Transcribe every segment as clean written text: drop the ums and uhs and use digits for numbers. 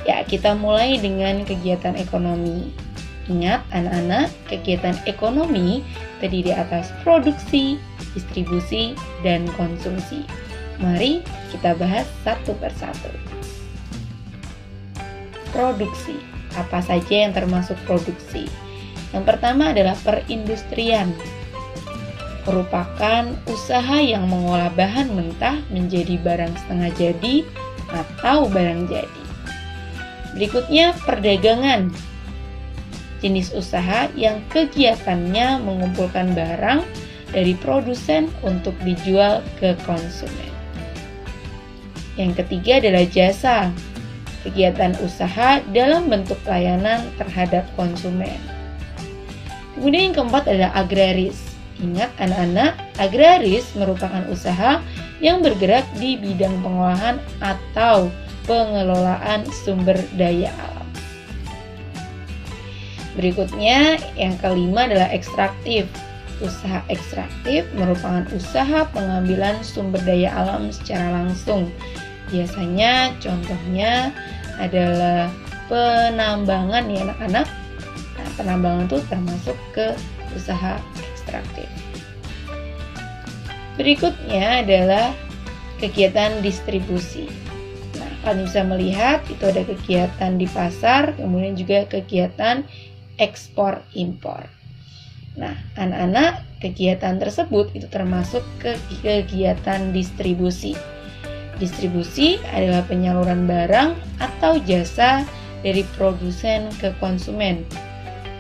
Ya, kita mulai dengan kegiatan ekonomi. Ingat anak-anak, kegiatan ekonomi terdiri atas produksi, distribusi, dan konsumsi. Mari kita bahas satu persatu. Produksi. Apa saja yang termasuk produksi? Yang pertama adalah perindustrian. Merupakan usaha yang mengolah bahan mentah menjadi barang setengah jadi atau barang jadi. Berikutnya perdagangan. Jenis usaha yang kegiatannya mengumpulkan barang dari produsen untuk dijual ke konsumen. Yang ketiga adalah jasa. Kegiatan usaha dalam bentuk layanan terhadap konsumen. Kemudian yang keempat adalah agraris. Ingat anak-anak, agraris merupakan usaha yang bergerak di bidang pengolahan atau pengelolaan sumber daya alam. Berikutnya, yang kelima adalah ekstraktif. Usaha ekstraktif merupakan usaha pengambilan sumber daya alam secara langsung. Biasanya contohnya adalah penambangan ya anak-anak. Nah, penambangan itu termasuk ke usaha ekstraktif. Berikutnya adalah kegiatan distribusi. Nah, kalian bisa melihat itu ada kegiatan di pasar, kemudian juga kegiatan ekspor impor. Nah, anak-anak, kegiatan tersebut itu termasuk ke kegiatan distribusi. Distribusi adalah penyaluran barang atau jasa dari produsen ke konsumen.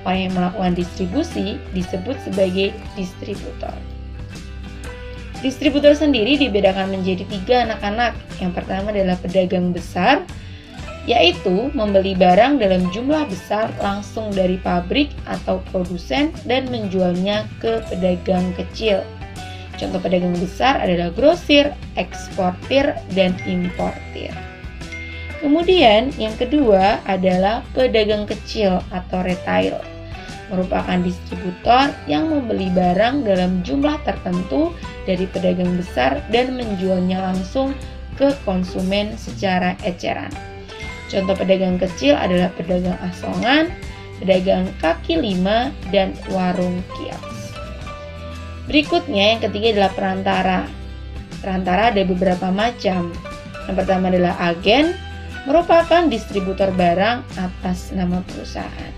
Orang yang melakukan distribusi disebut sebagai distributor. Distributor sendiri dibedakan menjadi 3 anak-anak. Yang pertama adalah pedagang besar, yaitu membeli barang dalam jumlah besar langsung dari pabrik atau produsen dan menjualnya ke pedagang kecil. Contoh pedagang besar adalah grosir, eksportir, dan importir. Kemudian yang kedua adalah pedagang kecil atau retail. Merupakan distributor yang membeli barang dalam jumlah tertentu dari pedagang besar dan menjualnya langsung ke konsumen secara eceran. Contoh pedagang kecil adalah pedagang asongan, pedagang kaki lima, dan warung kios. Berikutnya yang ketiga adalah perantara. Perantara ada beberapa macam. Yang pertama adalah agen, merupakan distributor barang atas nama perusahaan.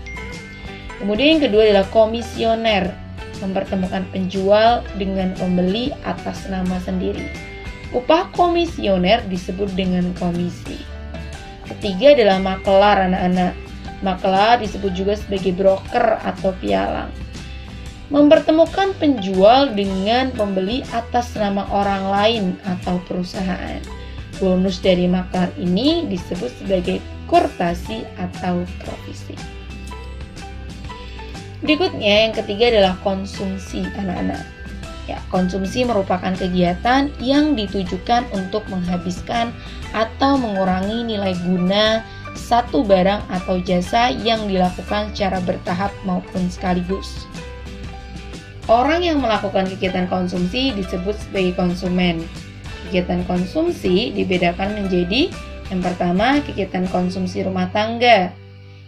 Kemudian yang kedua adalah komisioner, mempertemukan penjual dengan pembeli atas nama sendiri. Upah komisioner disebut dengan komisi. Ketiga adalah makelar anak-anak. Makelar disebut juga sebagai broker atau pialang. Mempertemukan penjual dengan pembeli atas nama orang lain atau perusahaan. Bonus dari makelar ini disebut sebagai kurtasi atau provisi. Berikutnya yang ketiga adalah konsumsi anak-anak. Ya, konsumsi merupakan kegiatan yang ditujukan untuk menghabiskan atau mengurangi nilai guna satu barang atau jasa yang dilakukan secara bertahap maupun sekaligus. Orang yang melakukan kegiatan konsumsi disebut sebagai konsumen. Kegiatan konsumsi dibedakan menjadi yang pertama kegiatan konsumsi rumah tangga.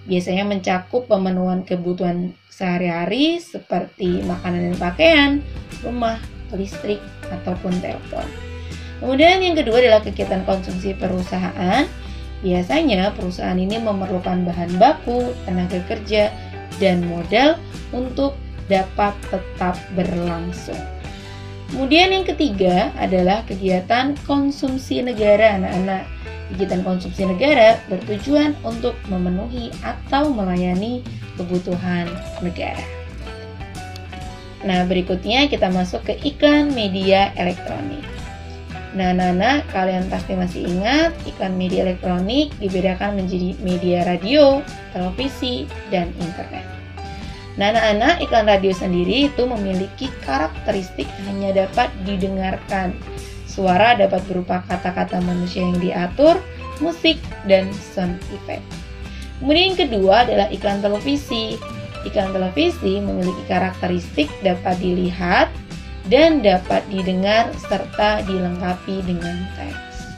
Biasanya mencakup pemenuhan kebutuhan sehari-hari seperti makanan dan pakaian, rumah, listrik, ataupun telepon. Kemudian yang kedua adalah kegiatan konsumsi perusahaan. Biasanya perusahaan ini memerlukan bahan baku, tenaga kerja, dan modal untuk dapat tetap berlangsung. Kemudian yang ketiga adalah kegiatan konsumsi negara anak-anak. Kegiatan konsumsi negara bertujuan untuk memenuhi atau melayani kebutuhan negara. Nah, berikutnya kita masuk ke iklan media elektronik. Nah, Nana, kalian pasti masih ingat iklan media elektronik dibedakan menjadi media radio, televisi, dan internet. Nah, anak-anak, iklan radio sendiri itu memiliki karakteristik hanya dapat didengarkan. Suara dapat berupa kata-kata manusia yang diatur, musik, dan sound effect. Kemudian yang kedua adalah iklan televisi. Iklan televisi memiliki karakteristik dapat dilihat dan dapat didengar serta dilengkapi dengan teks.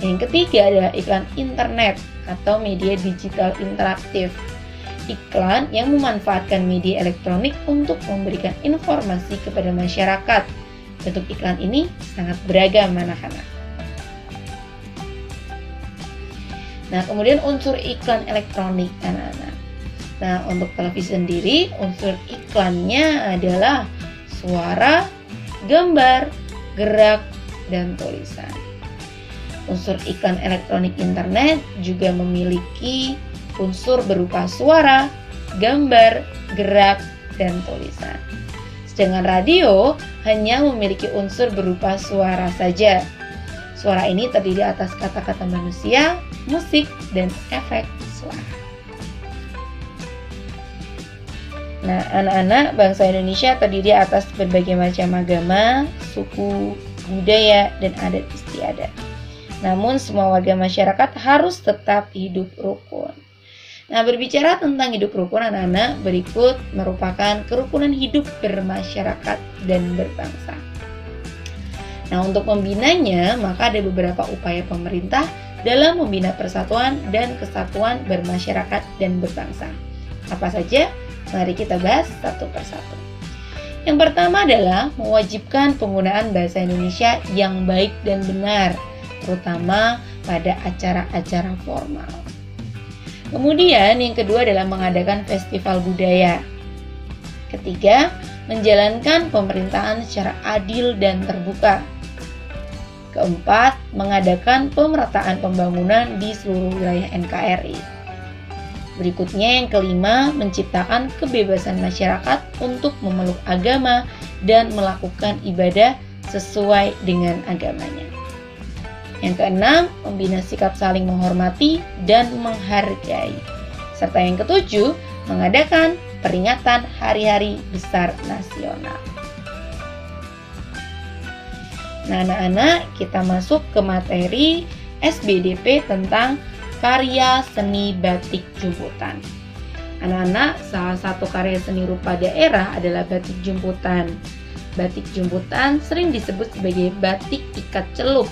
Yang ketiga adalah iklan internet atau media digital interaktif. Iklan yang memanfaatkan media elektronik untuk memberikan informasi kepada masyarakat. Bentuk iklan ini sangat beragam, anak-anak. Nah, kemudian unsur iklan elektronik, anak-anak. Nah, untuk televisi sendiri, unsur iklannya adalah suara, gambar, gerak, dan tulisan. Unsur iklan elektronik internet juga memiliki unsur berupa suara, gambar, gerak, dan tulisan. Sedangkan radio hanya memiliki unsur berupa suara saja. Suara ini terdiri atas kata-kata manusia, musik, dan efek suara. Nah, anak-anak, bangsa Indonesia terdiri atas berbagai macam agama, suku, budaya, dan adat istiadat. Namun semua warga masyarakat harus tetap hidup rukun. Nah, berbicara tentang hidup rukun, anak-anak, berikut merupakan kerukunan hidup bermasyarakat dan berbangsa. Nah, untuk membinanya, maka ada beberapa upaya pemerintah dalam membina persatuan dan kesatuan bermasyarakat dan berbangsa. Apa saja? Mari kita bahas satu persatu. Yang pertama adalah mewajibkan penggunaan bahasa Indonesia yang baik dan benar, terutama pada acara-acara formal. Kemudian yang kedua adalah mengadakan festival budaya. Ketiga, menjalankan pemerintahan secara adil dan terbuka. Keempat, mengadakan pemerataan pembangunan di seluruh wilayah NKRI. Berikutnya yang kelima, menciptakan kebebasan masyarakat untuk memeluk agama dan melakukan ibadah sesuai dengan agamanya. Yang keenam, membina sikap saling menghormati dan menghargai. Serta yang ketujuh, mengadakan peringatan hari-hari besar nasional. Nah, anak-anak, kita masuk ke materi SBDP tentang karya seni batik jumputan. Anak-anak, salah satu karya seni rupa daerah adalah batik jumputan. Batik jumputan sering disebut sebagai batik ikat celup.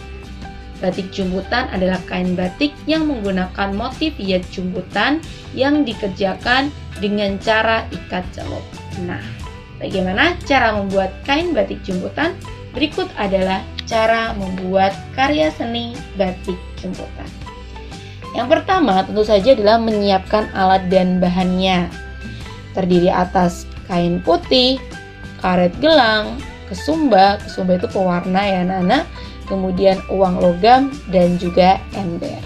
Batik jumputan adalah kain batik yang menggunakan motif hias jumputan yang dikerjakan dengan cara ikat celup. Nah, bagaimana cara membuat kain batik jumputan? Berikut adalah cara membuat karya seni batik jumputan. Yang pertama tentu saja adalah menyiapkan alat dan bahannya. Terdiri atas kain putih, karet gelang, kesumba itu pewarna ya anak-anak, kemudian uang logam dan juga ember.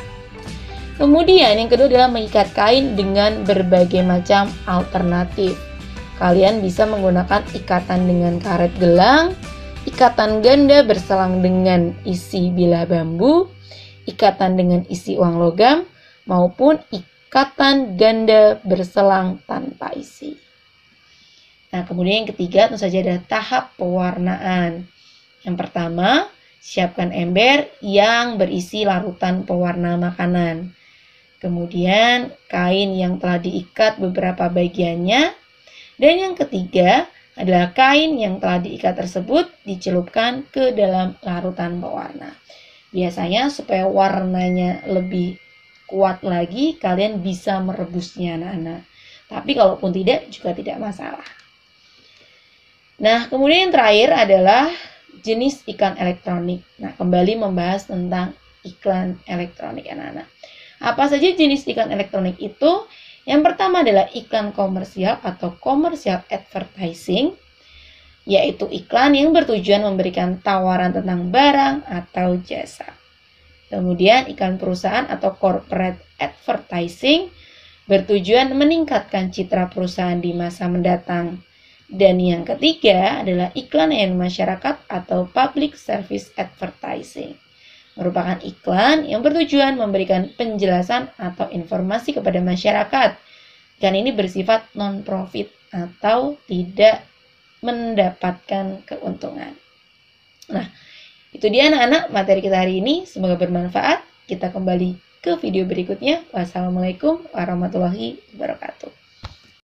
Kemudian yang kedua adalah mengikat kain dengan berbagai macam alternatif. Kalian bisa menggunakan ikatan dengan karet gelang, ikatan ganda berselang dengan isi bilah bambu, ikatan dengan isi uang logam, maupun ikatan ganda berselang tanpa isi. Nah, kemudian yang ketiga tentu saja ada tahap pewarnaan. Yang pertama, siapkan ember yang berisi larutan pewarna makanan. Kemudian kain yang telah diikat beberapa bagiannya. Dan yang ketiga adalah kain yang telah diikat tersebut dicelupkan ke dalam larutan pewarna. Biasanya supaya warnanya lebih kuat lagi, kalian bisa merebusnya anak-anak. Tapi kalaupun tidak, juga tidak masalah. Nah, kemudian yang terakhir adalah jenis iklan elektronik. Nah, kembali membahas tentang iklan elektronik anak-anak. Apa saja jenis iklan elektronik itu? Yang pertama adalah iklan komersial atau commercial advertising, yaitu iklan yang bertujuan memberikan tawaran tentang barang atau jasa. Kemudian iklan perusahaan atau corporate advertising bertujuan meningkatkan citra perusahaan di masa mendatang. Dan yang ketiga adalah iklan layanan masyarakat atau public service advertising. Merupakan iklan yang bertujuan memberikan penjelasan atau informasi kepada masyarakat. Dan ini bersifat non-profit atau tidak mendapatkan keuntungan. Nah, itu dia anak-anak materi kita hari ini. Semoga bermanfaat. Kita kembali ke video berikutnya. Wassalamualaikum warahmatullahi wabarakatuh.